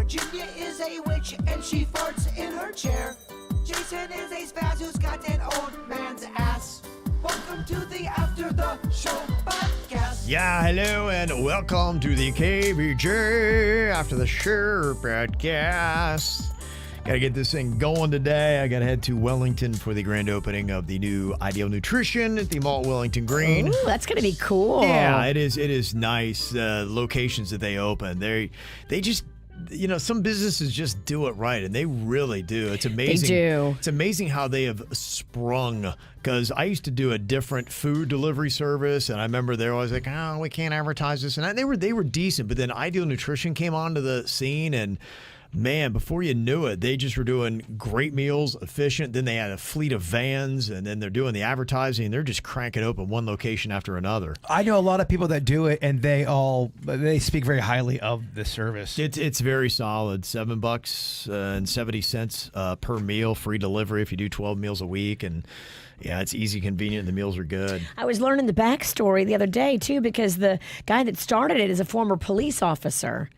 Virginia is a witch and she farts in her chair. Jason is a spaz who's got an old man's ass. Welcome to the After the Show podcast. Yeah, hello and welcome to the KVJ After the Show podcast. Gotta get this thing going today. I gotta head to Wellington for the grand opening of the new Ideal Nutrition at the Mall at Wellington Green. Ooh, that's gonna be cool. Yeah, it is. It is nice. Locations that they open, they just, you know, some businesses just do it right, and they really do. It's amazing. They do. It's amazing how they have sprung. Because I used to do a different food delivery service, and I remember they were always like, "Oh, we can't advertise this," and they were decent. But then Ideal Nutrition came onto the scene, and man, before you knew it, they just were doing great meals, efficient. Then they had a fleet of vans, and then they're doing the advertising. They're just cranking open one location after another. I know a lot of people that do it, and they speak very highly of the service. It's very solid. $7.70 per meal, free delivery if you do 12 meals a week, and yeah, it's easy, convenient. The meals are good. I was learning the backstory the other day, too, because the guy that started it is a former police officer.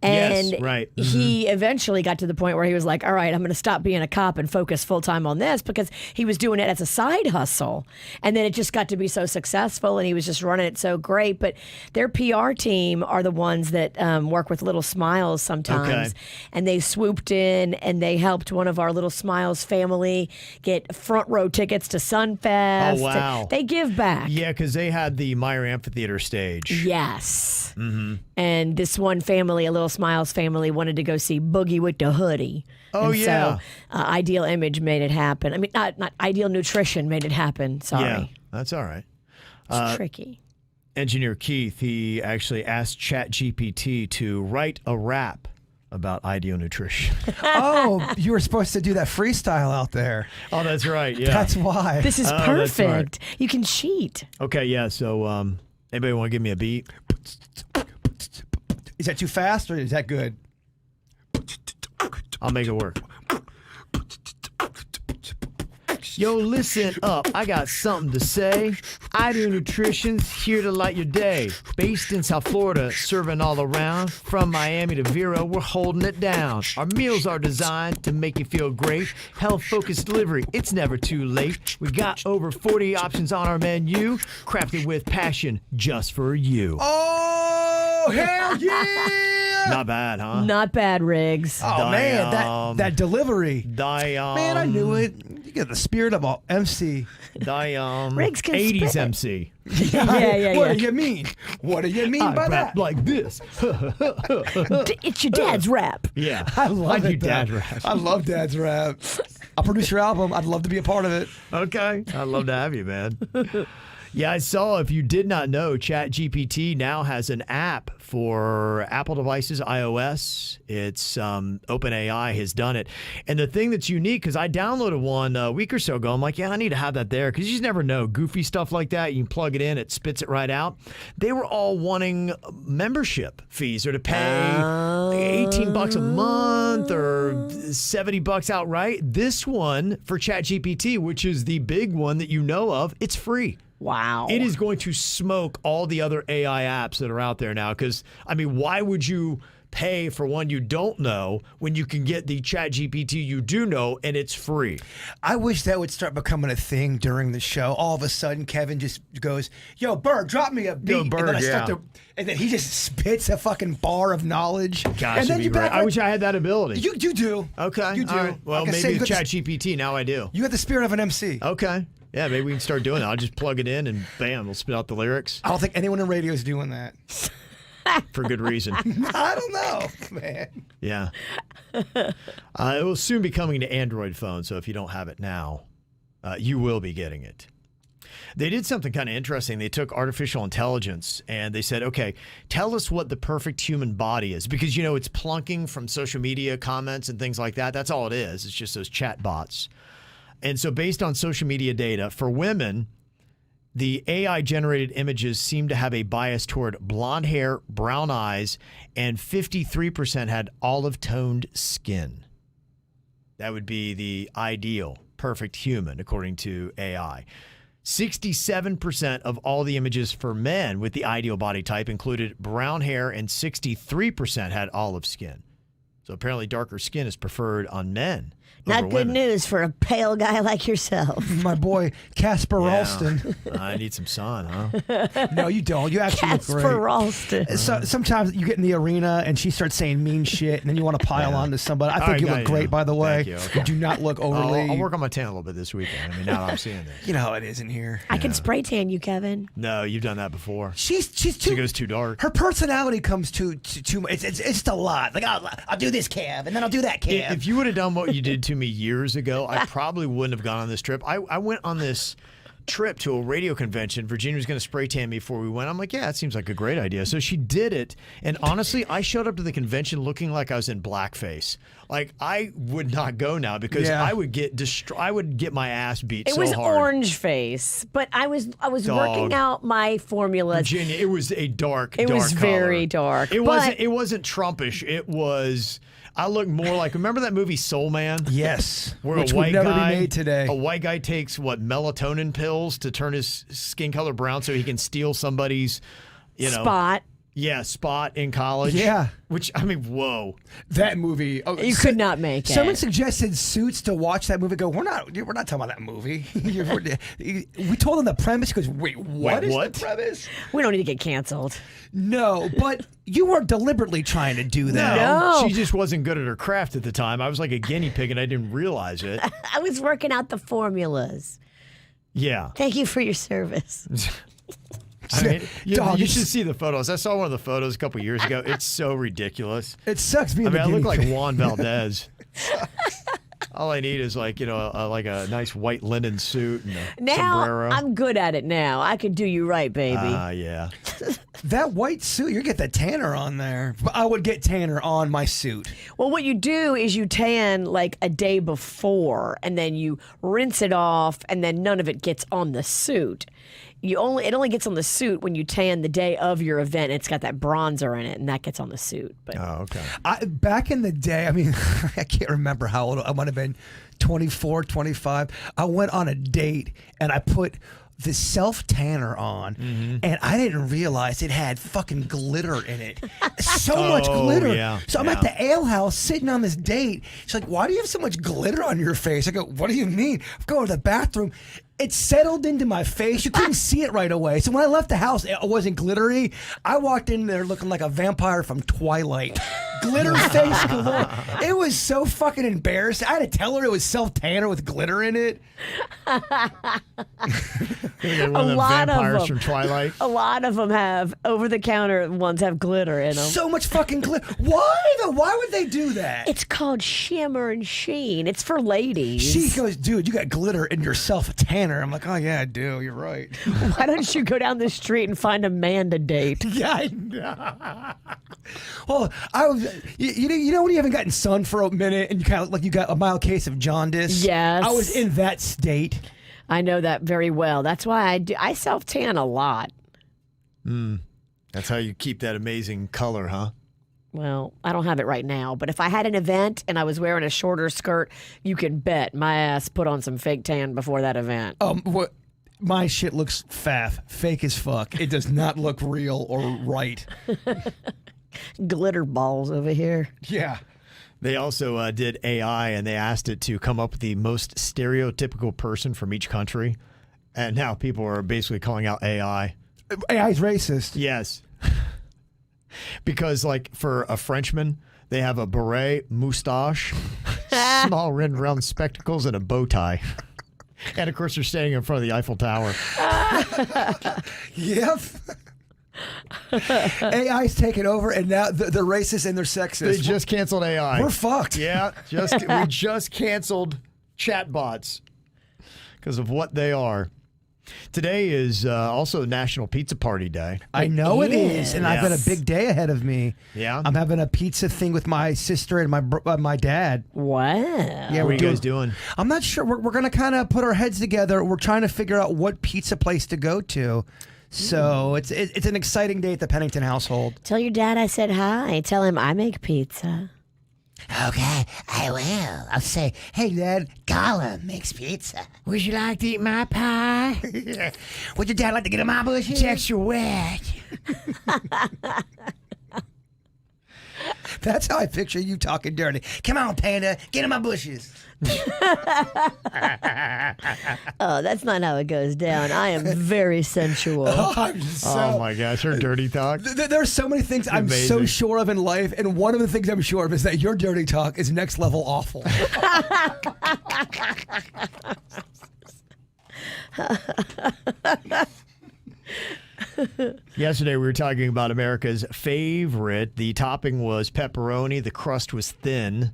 And yes, right. He eventually got to the point where he was like, all right, I'm going to stop being a cop and focus full-time on this, because he was doing it as a side hustle. And then it just got to be so successful, and he was just running it so great. But their PR team are the ones that work with Little Smiles sometimes. Okay. And they swooped in, and they helped one of our Little Smiles family get front row tickets to Sunfest. Oh, wow. They give back. Yeah, because they had the Meyer Amphitheater stage. Yes. Mm-hmm. And this one family, a Little Smiles family, wanted to go see Boogie with the Hoodie. Oh, and yeah. So Ideal Image made it happen. I mean, not Ideal Nutrition made it happen. Sorry. Yeah, that's all right. It's tricky. Engineer Keith, he actually asked ChatGPT to write a rap about Ideal Nutrition. Oh, you were supposed to do that freestyle out there. Oh, that's right. Yeah. That's why. This is that's perfect. right. You can cheat. Okay, yeah. So, anybody want to give me a beat? Is that too fast or is that good? I'll make it work. Yo, listen up. I got something to say. Ideal Nutrition's here to light your day. Based in South Florida, serving all around. From Miami to Vero, we're holding it down. Our meals are designed to make you feel great. Health-focused delivery, it's never too late. We got over 40 options on our menu, crafted with passion just for you. Oh, hell yeah! Not bad, huh? Not bad, Riggs. Oh, man, that delivery. Man, I knew it. You get the spirit of an MC. Riggs can 80s spit. MC. Yeah. What do you mean? What do you mean I by rap that? like this. It's your dad's rap. Yeah. I love do it. dad rap. I love Dad's rap. I'll produce your album. I'd love to be a part of it. Okay. I'd love to have you, man. Yeah, I saw, if you did not know, ChatGPT now has an app for Apple devices, iOS. It's OpenAI has done it. And the thing that's unique, because I downloaded one a week or so ago, I'm like, yeah, I need to have that there, because you just never know. Goofy stuff like that, you can plug it in, it spits it right out. They were all wanting membership fees, or to pay $18 a month or $70 outright. This one for ChatGPT, which is the big one that you know of, it's free. Wow. It is going to smoke all the other AI apps that are out there now, because, I mean, why would you pay for one you don't know when you can get the ChatGPT you do know and it's free? I wish that would start becoming a thing during the show. All of a sudden, Kevin just goes, "Yo, Bird, drop me a beat." Yo, Bird, and then and then he just spits a fucking bar of knowledge. Gosh, and then you back I like, wish I had that ability. You do. Okay. You do. All right. Well, Like I say, maybe with you got ChatGPT now I do. You have the spirit of an MC. Okay. Yeah, maybe we can start doing that. I'll just plug it in and bam, we'll spit out the lyrics I don't think anyone in radio is doing that. for good reason. I don't know, man. Yeah. It will soon be coming to Android phones, so if you don't have it now, you will be getting it. They did something kind of interesting. They took artificial intelligence and they said, okay, tell us what the perfect human body is. Because, you know, it's plunking from social media comments and things like that. That's all it is. It's just those chat bots. And so based on social media data, for women, the AI-generated images seem to have a bias toward blonde hair, brown eyes, and 53% had olive-toned skin. That would be the ideal, perfect human, according to AI. 67% of all the images for men with the ideal body type included brown hair, and 63% had olive skin. So apparently darker skin is preferred on men. Not over good women. news for a pale guy like yourself. My boy Casper Yeah. Ralston. I need some sun, huh? No, you don't. You actually look Casper great. Ralston. So, sometimes you get in the arena and she starts saying mean shit, and then you want to pile on to somebody. I All think right, you got look it, great, yeah. by the way. Thank you, okay. You do not look overly. I'll work on my tan a little bit this weekend. I mean, now that I'm seeing this. You know how it is in here. I can spray tan you, Kevin. No, you've done that before. She's She too. goes too dark. Her personality comes too much. It's just a lot. Like I'll do this, Kev, and then I'll do that, Kev. If you would have done what you did to me years ago, I probably wouldn't have gone on this trip. I went on this trip to a radio convention. Virginia was going to spray tan me before we went. I'm like, yeah, that seems like a great idea. So she did it. And honestly, I showed up to the convention looking like I was in blackface. Like, I would not go now because Yeah. I would get I would get my ass beat It so was hard. orange face, but I was Dog. working out my formulas. Virginia, it was a dark, It dark was color. very dark, It but- wasn't Trumpish. It was. I looked more like. Remember that movie Soul Man? yes, Where which a white would never guy, be made today. A white guy takes melatonin pills to turn his skin color brown so he can steal somebody's, spot. spot in college. Yeah. Which I mean, whoa. That movie. Oh, You could not make Someone it. suggested Suits to watch that movie. Go, we're not talking about that movie. We told him the premise. He goes, wait, what is what? the premise? We don't need to get canceled. No, but you weren't deliberately trying to do that. No. She just wasn't good at her craft at the time. I was like a guinea pig and I didn't realize it. I was working out the formulas. Yeah. Thank you for your service. I mean, you Dog, you it's- should see the photos. I saw one of the photos a couple years ago. It's so ridiculous. It sucks being I mean, I the look guinea like pig. Juan Valdez. All I need is like like a nice white linen suit and a Now sombrero. I'm good at it now. I could do you right, baby. Yeah. That white suit, you get the tanner on there. I would get tanner on my suit. Well, what you do is you tan like a day before, and then you rinse it off, and then none of it gets on the suit. It only gets on the suit when you tan the day of your event. It's got that bronzer in it, and that gets on the suit. But Oh, okay. Back in the day, I mean, I can't remember how old I might have been, 24, 25. I went on a date and I put the self tanner on, and I didn't realize it had fucking glitter in it. So much glitter. yeah, So I'm at the ale house sitting on this date. She's like, "Why do you have so much glitter on your face?" I go, "What do you mean?" I go to the bathroom. It settled into my face. You couldn't see it right away. So when I left the house, it wasn't glittery. I walked in there looking like a vampire from Twilight. Glitter face galore. It was so fucking embarrassing. I had to tell her it was self tanner with glitter in it. One of them lot of vampires them. from Twilight. a lot of them have over-the-counter ones have glitter in them. So much fucking glitter. Why though? Why would they do that? It's called shimmer and sheen. It's for ladies. She goes, "Dude, you got glitter in your self tanner." I'm like, "Oh yeah, I do. You're right." Why don't you go down the street and find a man to date? Yeah, I know. Well, I was. You know when you haven't gotten sun for a minute and you kind of like you got a mild case of jaundice. Yes. I was in that state. I know that very well. That's why I self-tan a lot. That's how you keep that amazing color, huh? Well, I don't have it right now, but if I had an event and I was wearing a shorter skirt, you can bet my ass put on some fake tan before that event. What? My shit looks fake as fuck. It does not look real or right. Glitter balls over here. Yeah. They also did AI and they asked it to come up with the most stereotypical person from each country. And now people are basically calling out AI. AI's racist. Yes. Because, like, for a Frenchman, they have a beret, moustache, small rimmed round spectacles, and a bow tie. And, of course, they're standing in front of the Eiffel Tower. Yep. AI's taken over, and now they're racist and they're sexist. They just canceled AI. We're fucked. Yeah, we just canceled chatbots because of what they are. Today is also National Pizza Party Day. I know it is, and I've got a Yes. big day ahead of me. Yeah? I'm having a pizza thing with my sister and my dad. Wow. Yeah, What are you guys doing? I'm not sure. We're going to kind of put our heads together. We're trying to figure out what pizza place to go to. So it's an exciting day at the Pennington household. Tell your dad I said hi. Tell him I make pizza. Okay, I will. I'll say, hey, Dad, Gollum makes pizza. Would you like to eat my pie? Would your dad like to get in my bushes? Extra wet. That's how I picture you talking dirty. Come on, Panda, get in my bushes. Oh, that's not how it goes down. I am very sensual. Oh my gosh, her dirty talk. There's so many things I'm so amazing. sure of in life, and one of the things I'm sure of is that your dirty talk is next level awful. Yesterday we were talking about America's favorite. The topping was pepperoni. The crust was thin.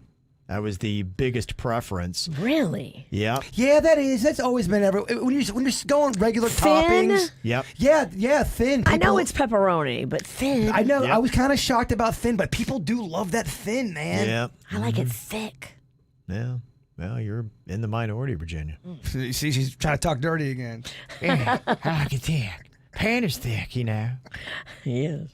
That was the biggest preference. Really? Yep. Yeah, that is. That's always been when you're going regular Thin? toppings. Yep. Yeah, thin. I know People- it's pepperoni, but thin. I know. Yep. I was kind of shocked about thin, but people do love that thin, man. Yep. I like it thick. Yeah. Well, you're in the minority, Virginia. See, she's trying to talk dirty again. I like it thick. Pan is thick, you know. Yes.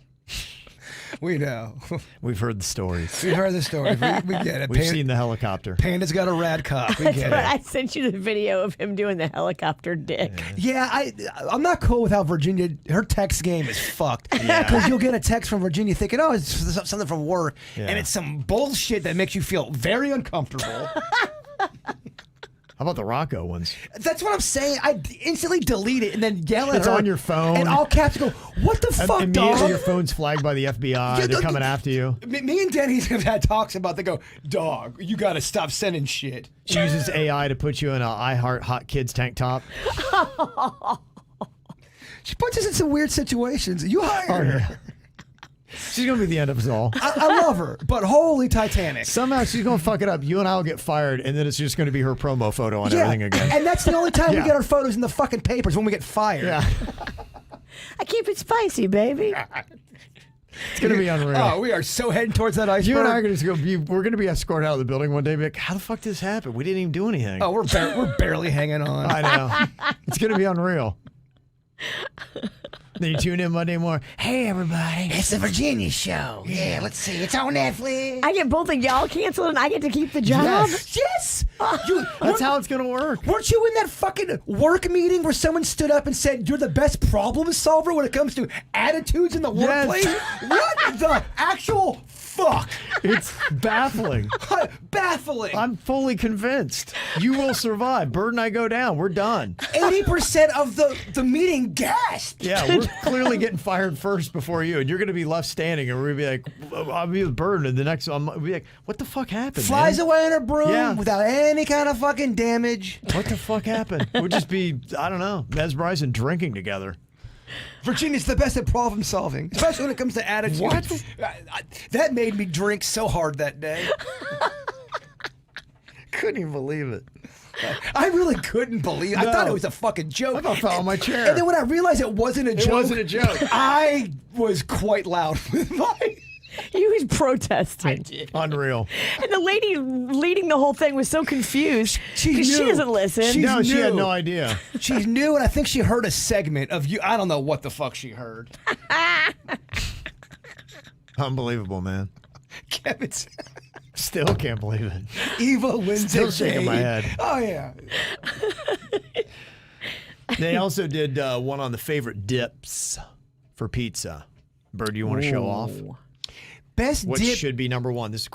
We know. We've heard the stories. We've heard the story. We get it. We've seen the helicopter. Panda's got a rad cop. We That's get what it. I sent you the video of him doing the helicopter dick. Yeah, I'm not cool with how Virginia, her text game is fucked. Yeah. Because you'll get a text from Virginia thinking, oh, it's something from work. Yeah. And it's some bullshit that makes you feel very uncomfortable. How about the Rocco ones? That's what I'm saying. I instantly delete it and then yell at It's her. on your phone. And all caps go, what the fuck, Immediately dog? your phone's flagged by the FBI. Yeah, They're coming after you. Me and Denny have had talks about, they go, dog, you got to stop sending shit. She uses AI to put you in a I Heart Hot Kids tank top. She puts us in some weird situations. You hire her. She's going to be the end of us all. I love her, but holy Titanic. Somehow she's going to fuck it up. You and I will get fired, and then it's just going to be her promo photo on everything again. And that's the only time Yeah. we get our photos in the fucking papers, when we get fired. Yeah. I keep it spicy, baby. It's going to be unreal. Oh, we are so heading towards that iceberg. You and I are going to we're going to be escorted out of the building one day and be like, how the fuck did this happen? We didn't even do anything. Oh, we're barely hanging on. I know. It's going to be unreal. Then you tune in Monday morning. Hey, everybody. It's the Virginia show. Yeah, let's see. It's on Netflix. I get both of y'all canceled and I get to keep the job. Yes. That's how it's going to work. Weren't you in that fucking work meeting where someone stood up and said you're the best problem solver when it comes to attitudes in the Yes. workplace? What the actual fuck? It's baffling. Baffling. I'm fully convinced. You will survive. Bird and I go down. We're done. 80% of the meeting gasped. Yeah, we're clearly getting fired first before you, and you're going to be left standing, and we're going to be like, I'll be with Bird, and the next one, I'll be like, what the fuck happened, Flies man? away in her broom Yeah. without any kind of fucking damage. What the fuck happened? We'll just be, I don't know, mesmerized and drinking together. Virginia's the best at problem solving, especially when it comes to attitude. What? That made me drink so hard that day. Couldn't even believe it. I really couldn't believe it. I No. thought it was a fucking joke. I about fell on my chair. And then when I realized it wasn't a joke, wasn't a joke. I was quite loud with my. He was protesting. Unreal. And the lady leading the whole thing was so confused. She 'cause she knew. doesn't listen. She's No, she had new. no idea. She's new, and I think she heard a segment of you. I don't know what the fuck she heard. Unbelievable, man. Kevin's Still can't believe it. Eva wins. Still a shaking my game. head. Oh yeah. They also did one on the favorite dips for pizza. Bird, do you want to show off? Best What dip. should be number one? This is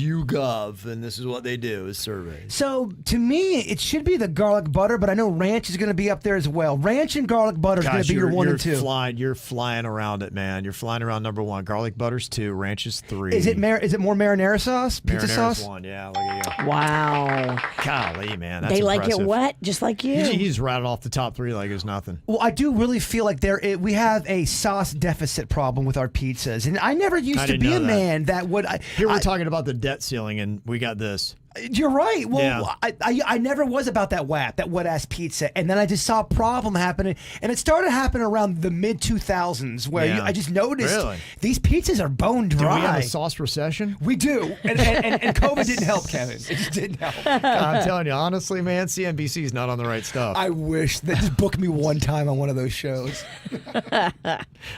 YouGov, and this is what they do is surveys. So to me, it should be the garlic butter, but I know ranch is going to be up there as well. Ranch and garlic butter is going Gosh, to be your one and two. You're flying around it, man. You're flying around number one. Garlic butter's 2, ranch is 3. Is it more marinara sauce? Pizza Marinara's sauce? 1, yeah. Look at you. Wow. Golly, man. That's They like it impressive. what? Just like you. He just rattled off the top 3 like it's nothing. Well, I do really feel like we have a sauce deficit problem with our pizzas, and I never used I to didn't be know a that. man that would. Here we're talking about the debt ceiling, and we got this. You're right. Well, Yeah. I never was about that wet ass pizza, and then I just saw a problem happening, and it started happening around the mid 2000s, where Yeah. I just noticed Really? these pizzas are bone Do dry. we have a sauce recession? We do, and COVID didn't help, Kevin. It just didn't help. I'm telling you, honestly, man, CNBC's not on the right stuff. I wish they just booked me one time on one of those shows.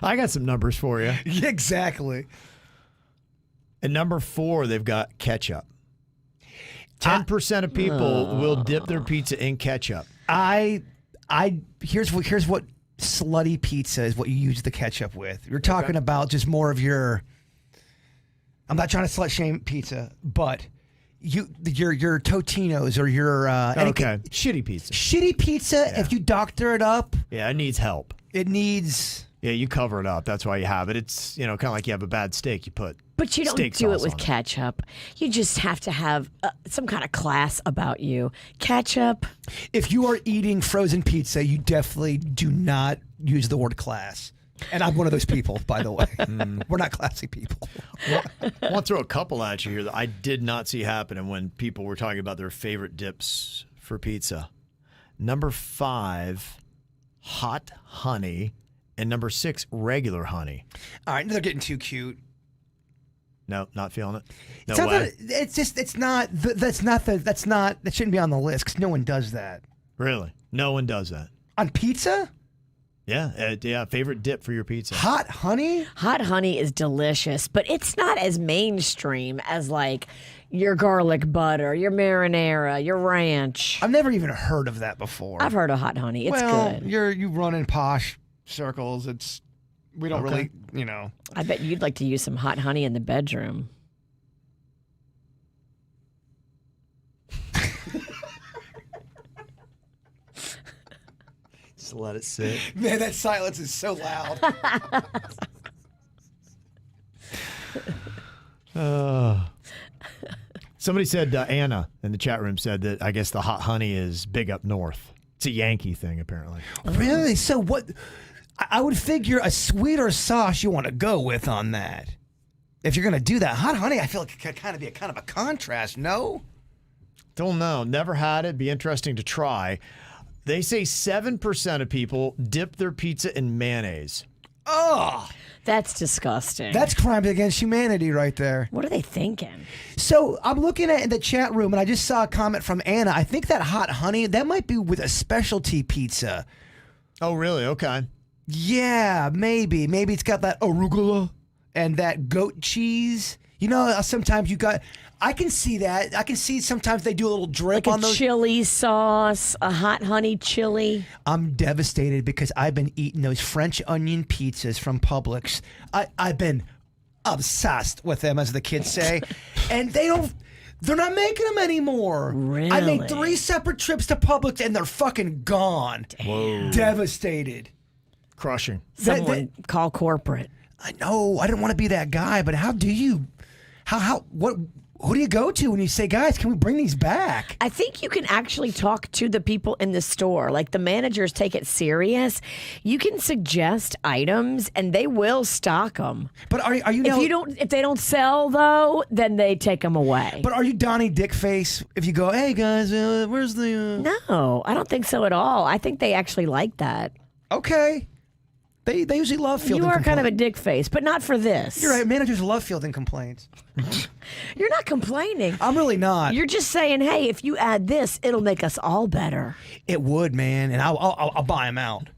I got some numbers for you. Yeah, exactly. And number 4, they've got ketchup. 10% of people will dip their pizza in ketchup. Here's what slutty pizza is. What you use the ketchup with. You're talking about just more of your I'm not trying to slut shame pizza, but your Totino's or your Okay, shitty pizza. shitty pizza. If you doctor it up, Yeah, it needs help. it needs. Yeah, you cover it up. That's why you have it. It's, kind of like you have a bad steak. You put But you don't steak do it sauce with on ketchup. You just have to have some kind of class about you. Ketchup. If you are eating frozen pizza, you definitely do not use the word class. And I'm one of those people, by the way. We're not classy people. I want to throw a couple at you here that I did not see happening when people were talking about their favorite dips for pizza. Number 5, hot honey, and number 6, regular honey. All right, they're getting too cute. No, not feeling it. No It's not way. that shouldn't be on the list because no one does that. Really? No one does that. On pizza? Yeah, favorite dip for your pizza. Hot honey? Hot honey is delicious, but it's not as mainstream as like your garlic butter, your marinara, your ranch. I've never even heard of that before. I've heard of hot honey. It's good. You run in posh circles. We don't Okay. really, I bet you'd like to use some hot honey in the bedroom. Just let it sit. Man, that silence is so loud. Somebody said, Anna in the chat room said that I guess the hot honey is big up north. It's a Yankee thing, apparently. Really? So what? I would figure a sweeter sauce you want to go with on that. If you're going to do that, hot honey, I feel like it could kind of be a contrast, no? Don't know. Never had it. Be interesting to try. They say 7% of people dip their pizza in mayonnaise. Oh, That's disgusting. that's crime against humanity right there. What are they thinking? So I'm looking at in the chat room, and I just saw a comment from Anna. I think that hot honey, that might be with a specialty pizza. Oh, really? Okay. Yeah, maybe. Maybe it's got that arugula and that goat cheese. You know, sometimes I can see that. I can see sometimes they do a little drip Like on a those. chili sauce, a hot honey chili. I'm devastated because I've been eating those French onion pizzas from Publix. I've been obsessed with them, as the kids say. And they're not making them anymore. I made Really? 3 separate trips to Publix and they're fucking gone. Whoa. Devastated. Crushing. Someone call corporate. I know. I didn't want to be that guy, but who do you go to when you say, guys, can we bring these back? I think you can actually talk to the people in the store. Like the managers take it serious. You can suggest items and they will stock them. But are you now, If they don't sell though, then they take them away. But are you Donnie Dickface if you go, hey guys, where's the No, I don't think so at all. I think they actually like that. Okay. They usually love fielding You are kind of a complaints. dick face, but not for this. You're right. Managers love fielding complaints. You're not complaining. I'm really not. You're just saying, hey, if you add this, it'll make us all better. It would, man, and I'll buy them out.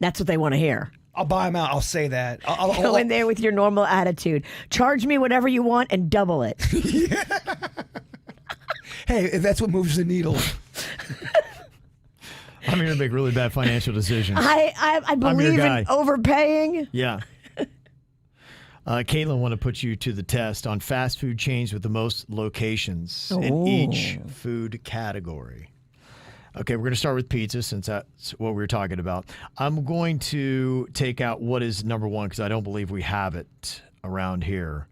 That's what they want to hear. I'll buy them out. I'll say that. I'll Go in there with your normal attitude. Charge me whatever you want and double it. Hey, if that's what moves the needle. I'm going to make really bad financial decisions. I believe guy. in overpaying. Yeah. Caitlin want to put you to the test on fast food chains with the most locations in each food category. Okay, we're going to start with pizza since that's what we were talking about. I'm going to take out what is number 1 because I don't believe we have it around here.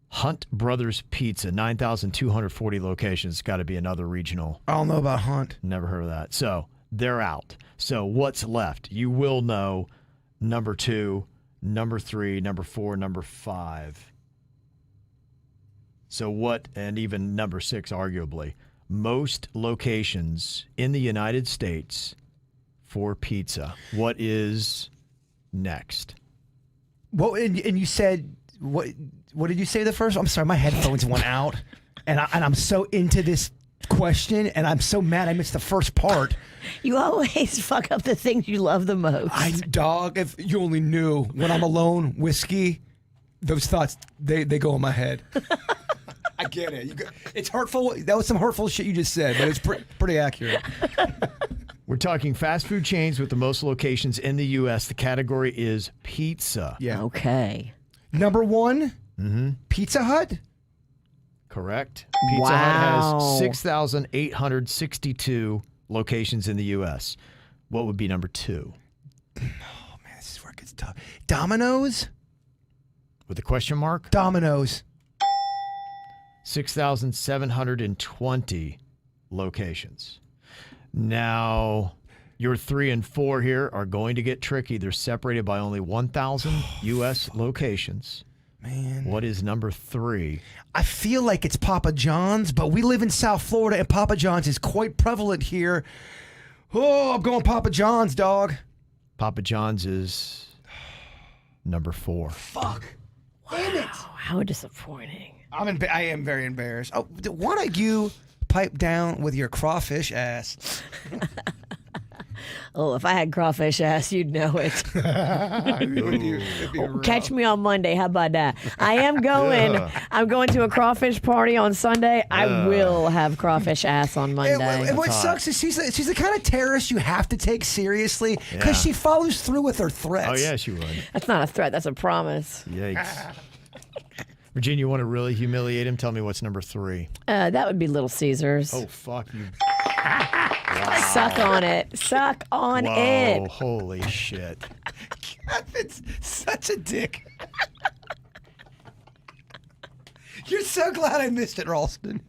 Hunt Brothers Pizza, 9,240 locations. It's got to be another regional. I don't know about Hunt. Never heard of that. So they're out. So what's left? You will know number 2, number 3, number 4, number 5. So what, and even number 6, arguably, most locations in the United States for pizza. What is next? What and you said what? What did you say the first? I'm sorry, my headphones went out, and I'm so into this question, and I'm so mad I missed the first part. You always fuck up the things you love the most. Dog, if you only knew when I'm alone, whiskey, those thoughts they go in my head. I get it. It's hurtful. That was some hurtful shit you just said, but it's pretty accurate. We're talking fast food chains with the most locations in the U.S. The category is pizza. Yeah. Okay. Number 1, Pizza Hut? Correct. Pizza Hut Wow. has 6,862 locations in the U.S. What would be number 2? Man, this is where it gets tough. Domino's? With a question mark? Domino's. 6,720 locations. Now, your 3 and 4 here are going to get tricky. They're separated by only 1,000 U.S. locations. Man. What is number 3? I feel like it's Papa John's, but we live in South Florida and Papa John's is quite prevalent here. Oh, I'm going Papa John's, dog. Papa John's is number 4. Fuck. Damn it. Oh, how disappointing. I am very embarrassed. Oh, why don't you pipe down with your crawfish ass? Oh, if I had crawfish ass, you'd know it. Catch me on Monday. How about that? I am going. I'm going to a crawfish party on Sunday. I will have crawfish ass on Monday. And what sucks is she's the kind of terrorist you have to take seriously because she follows through with her threats. Oh, yes, you would. That's not a threat. That's a promise. Yikes. Virginia, you want to really humiliate him? Tell me what's number 3. That would be Little Caesars. Oh, fuck you. Suck on it. Suck on Whoa, it. holy shit. It's such a dick. You're so glad I missed it, Ralston.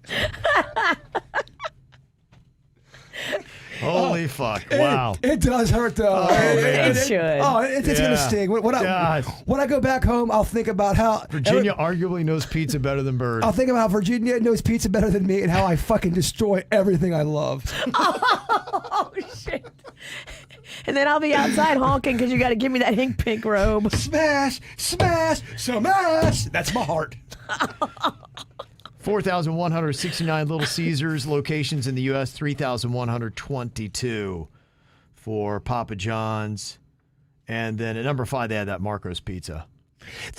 Holy fuck. Wow. It does hurt though. It should. Oh, it's Yeah. gonna sting. When I go back home, I'll think about how Virginia arguably knows pizza better than Bird. I'll think about how Virginia knows pizza better than me and how I fucking destroy everything I love. Oh, shit. And then I'll be outside honking because you got to give me that pink robe. Smash, smash, smash. That's my heart. 4,169 Little Caesars locations in the U.S., 3,122 for Papa John's. And then at number 5, they had that Marco's Pizza.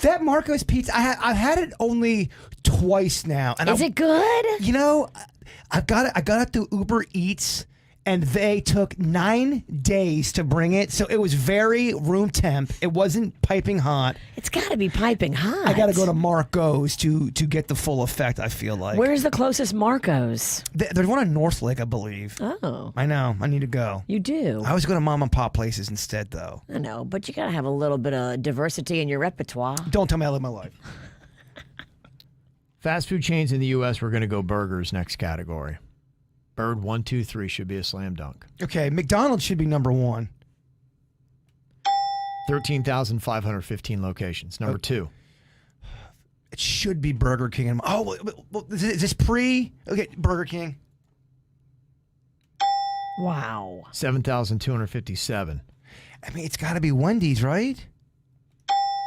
That Marco's Pizza, I've had it only twice now. And Is it good? You know, I got it through Uber Eats, and they took 9 days to bring it, so it was very room temp. It wasn't piping hot. It's got to be piping hot. I got to go to Marco's to get the full effect, I feel like. Where's the closest Marco's? There's one in North Lake, I believe. Oh, I know. I need to go. you do. I always go to mom and pop places instead, though. I know, but you got to have a little bit of diversity in your repertoire. Don't tell me I live my life. Fast food chains in the U.S., we're going to go burgers next category. Bird 1, 2, 3 should be a slam dunk. Okay, McDonald's should be number 1. 13,515 locations. Number 2. It should be Burger King. Oh, is this pre? Okay, Burger King. Wow. 7,257. I mean, it's got to be Wendy's, right?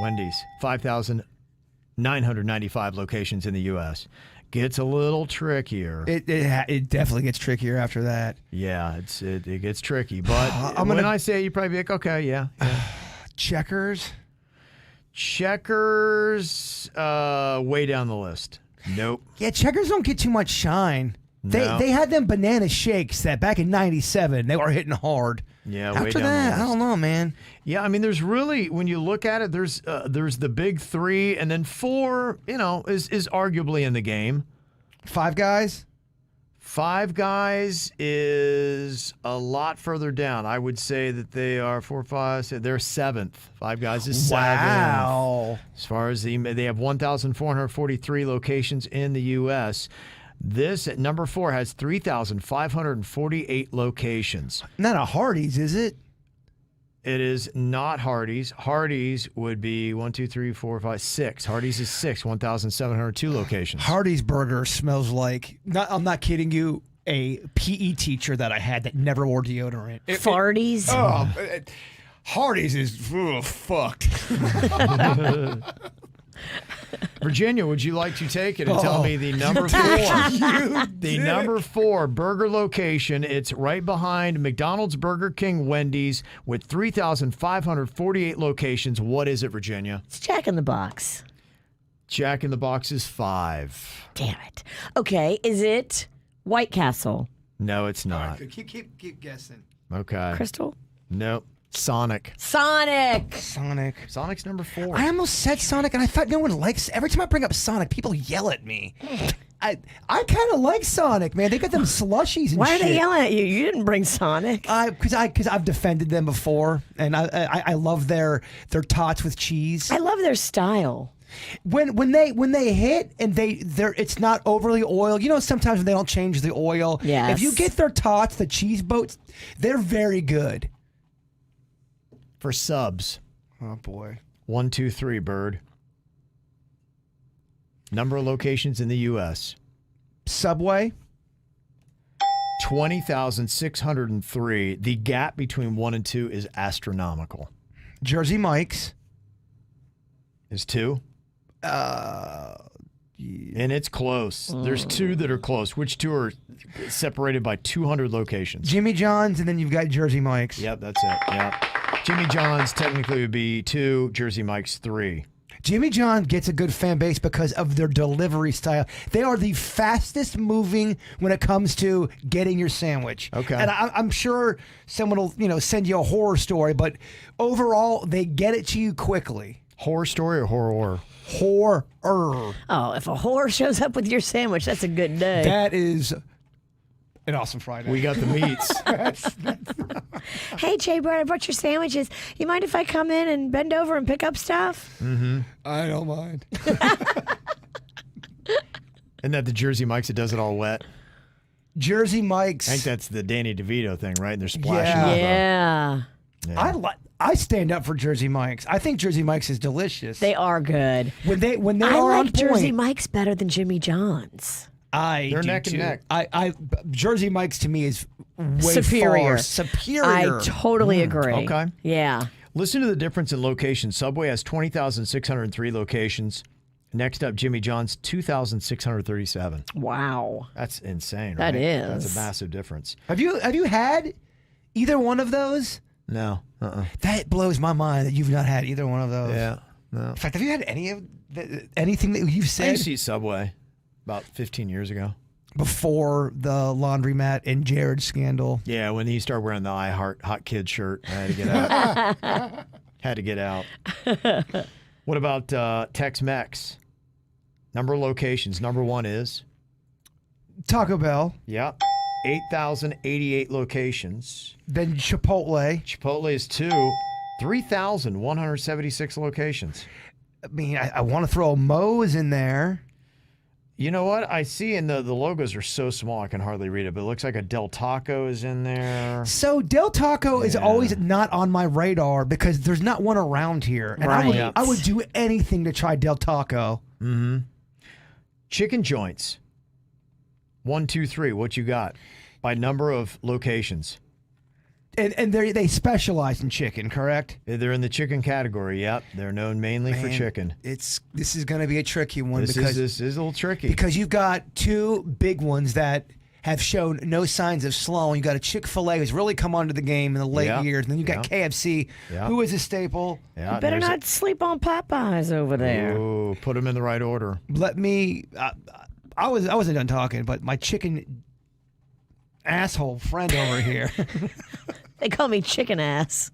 Wendy's, 5,995 locations in the U.S. Gets a little trickier. It definitely gets trickier after that. Yeah, it gets tricky. But I'm when gonna- I say it, you probably be like, okay, yeah. Checkers. Checkers, way down the list. Nope. Yeah, Checkers don't get too much shine. No. They had them banana shakes that back in '97 they were hitting hard. Yeah, way After down that, the I list. don't know, man. Yeah, I mean, there's really, when you look at it, there's the big 3, and then 4, is arguably in the game. Five Guys. Five Guys is a lot further down. I would say that they are 4, 5, 6, they're 7th. Five Guys is 7th. Wow. As far as they have 1,443 locations in the U.S. This at number 4 has 3,548 locations. Not a Hardee's, is it? It is not Hardee's. Hardee's would be 1, 2, 3, 4, 5, 6. Hardee's is 6, 1,702 locations. Hardee's burger smells like, I'm not kidding you, a PE teacher that I had that never wore deodorant. Farties. Hardee's is fucked. Virginia, would you like to take it and tell me the number 4? The number 4 burger location. It's right behind McDonald's, Burger King, Wendy's with 3,548 locations. What is it, Virginia? It's Jack in the Box. Jack in the Box is 5. Damn it. Okay, is it White Castle? No, it's not. Keep guessing. Okay. Crystal? Nope. Sonic. Sonic. Sonic's number 4. I almost said Sonic, and I thought no one likes. Every time I bring up Sonic, people yell at me. I kind of like Sonic, man. They got them slushies and Why are shit. they yelling at you? You didn't bring Sonic. Because I've defended them before, and I love their tots with cheese. I love their style. When they hit and they're it's not overly oiled. You know, sometimes when they don't change the oil. Yes. If you get their tots, the cheese boats, they're very good. For subs, Oh boy. 1, 2, 3, Bird. Number of locations in the U.S. Subway. 20,603. The gap between 1 and 2 is astronomical. Jersey Mike's. Is 2? And it's close. There's 2 that are close. Which 2 are separated by 200 locations? Jimmy John's, and then you've got Jersey Mike's. Yep, that's it. Yep. Jimmy John's technically would be 2. Jersey Mike's 3. Jimmy John gets a good fan base because of their delivery style. They are the fastest moving when it comes to getting your sandwich. Okay. And I'm sure someone will send you a horror story, but overall they get it to you quickly. Horror story or horror? Horror. Oh, if a whore shows up with your sandwich, that's a good day. That is an awesome Friday. We got the meats. Hey, Jay Bird, I brought your sandwiches. You mind if I come in and bend over and pick up stuff? I don't mind. Isn't that the Jersey Mike's that does it all wet? Jersey Mike's. I think that's the Danny DeVito thing, right? And they're splashing. Yeah. Yeah. I stand up for Jersey Mike's. I think Jersey Mike's is delicious. They are good. when they I are on like Jersey point. Mike's better than Jimmy John's. They're do neck too. and neck. I Jersey Mike's to me is way Superior. far superior. I totally agree. okay. Yeah. Listen to the difference in location. Subway has 20,603 locations. Next up, Jimmy John's, 2,637. Wow. That's insane, That right? is. That's a massive difference. Have you had either one of those? No. That blows my mind that you've not had either one of those. Yeah. No. In fact, have you had anything that you've I said used to eat Subway about 15 years ago. before the laundromat and Jared scandal? Yeah, when he started wearing the I Heart Hot Kid shirt, I had to get out. Had to get out. What about Tex-Mex? Number of locations. Number 1 is? Taco Bell, Yep. 8,088 locations. then Chipotle. Chipotle is 2. 3,176 locations. I mean, I want to throw Moe's in there. You know what? I see in the logos are so small I can hardly read it, but it looks like a Del Taco is in there. So Del Taco is Yeah. always not on my radar because there's not one around here, and Right. I would do anything to try Del Taco. Chicken joints. 1, 2, 3. What you got? By number of locations. And they specialize in chicken, correct? They're in the chicken category. Yep. They're known mainly for Man, chicken. This is going to be a tricky one This is a little tricky. because you've got two big ones that have shown no signs of slowing. You got a Chick-fil-A who's really come onto the game in the late Yeah. years, and then you got Yeah. KFC, Yeah. who is a staple. Yeah, You better there's not sleep on Popeyes over there. Oh, put them in the right order. Let me. I wasn't done talking, but my chicken asshole friend over here. They call me chicken ass.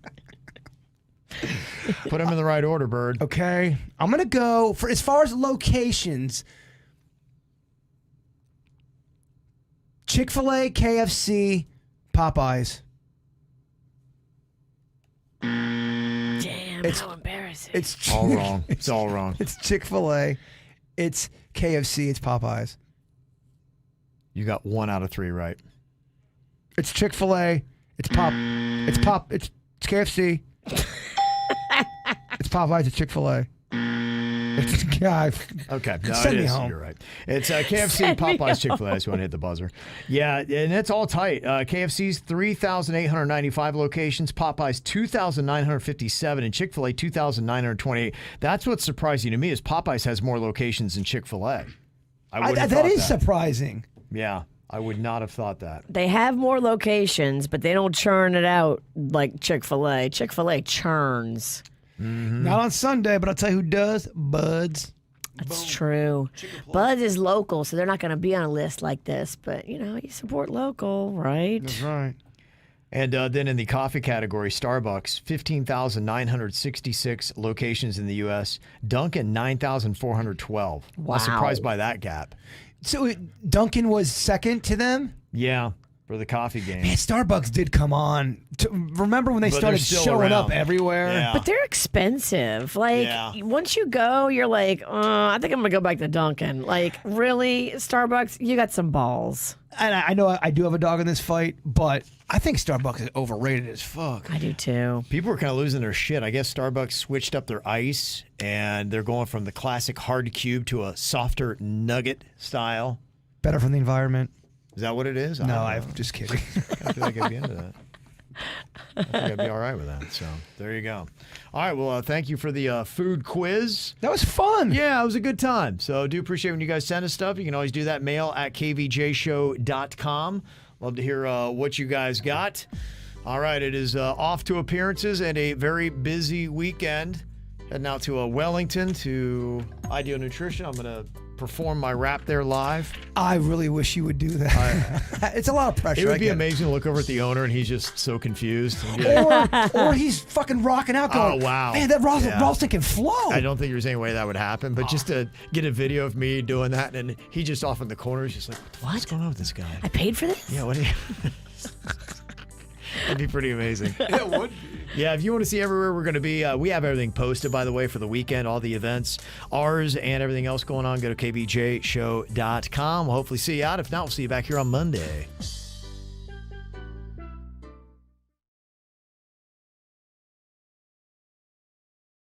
Put them in the right order, Bird. Okay, I'm gonna go for as far as locations. Chick-fil-A, KFC, Popeyes. Damn, It's- how embarrassing. It's All wrong. It's all wrong. It's Chick-fil-A, it's KFC, it's Popeyes. You got 1 out of 3 right. It's Chick-fil-A, it's KFC, it's Popeyes, it's Chick-fil-A. It's God. Okay, no, Send it me is. home. You're right. It's KFC, Send me Popeyes, Chick-fil-A. I just want to hit the buzzer. Yeah, and it's all tight. KFC's 3,895 locations, Popeyes 2,957, and Chick-fil-A 2,928. That's what's surprising to me is Popeyes has more locations than Chick-fil-A. I would have That thought is surprising. Yeah, I would not have thought that. They have more locations, but they don't churn it out like Chick-fil-A. Chick-fil-A churns. Not on Sunday, but I'll tell you who does. Buds. That's true. Buzz is local, so they're not going to be on a list like this. But, you support local, right? That's right. And then in the coffee category, Starbucks, 15,966 locations in the U.S. Dunkin', 9,412. I was surprised by that gap. So Duncan was second to them? Yeah, for the coffee game. Man, Starbucks did come on. Remember when they But started they're still showing around. up everywhere? Yeah. But they're expensive. Like, once you go, you're like, I think I'm going to go back to Dunkin'. Like, really? Starbucks, you got some balls. And I know I do have a dog in this fight, but I think Starbucks is overrated as fuck. I do too. People are kind of losing their shit. I guess Starbucks switched up their ice, and they're going from the classic hard cube to a softer nugget style. Better for the environment. Is that what it is? No, I'm just kidding. I feel like I'd be into that. I think I'd be all right with that. So there you go. All right. Well, thank you for the food quiz. That was fun. Yeah, it was a good time. So do appreciate when you guys send us stuff. You can always do that. Mail at kvjshow.com. Love to hear what you guys got. All right. It is off to appearances and a very busy weekend. Heading out to Wellington to Ideal Nutrition. I'm going to perform my rap there live. I really wish you would do that. It's a lot of pressure. It would be amazing to look over at the owner and he's just so confused. Or he's fucking rocking out going, Oh, wow. Man, that Ralston can flow. I don't think there's any way that would happen, but just to get a video of me doing that and he just off in the corner is just like, what's going on with this guy? I paid for this? Yeah, what do you... That'd be pretty amazing. Yeah, it would be. Yeah, if you want to see everywhere we're going to be, we have everything posted, by the way, for the weekend, all the events, ours and everything else going on. Go to kvjshow.com. We'll hopefully see you out. If not, we'll see you back here on Monday.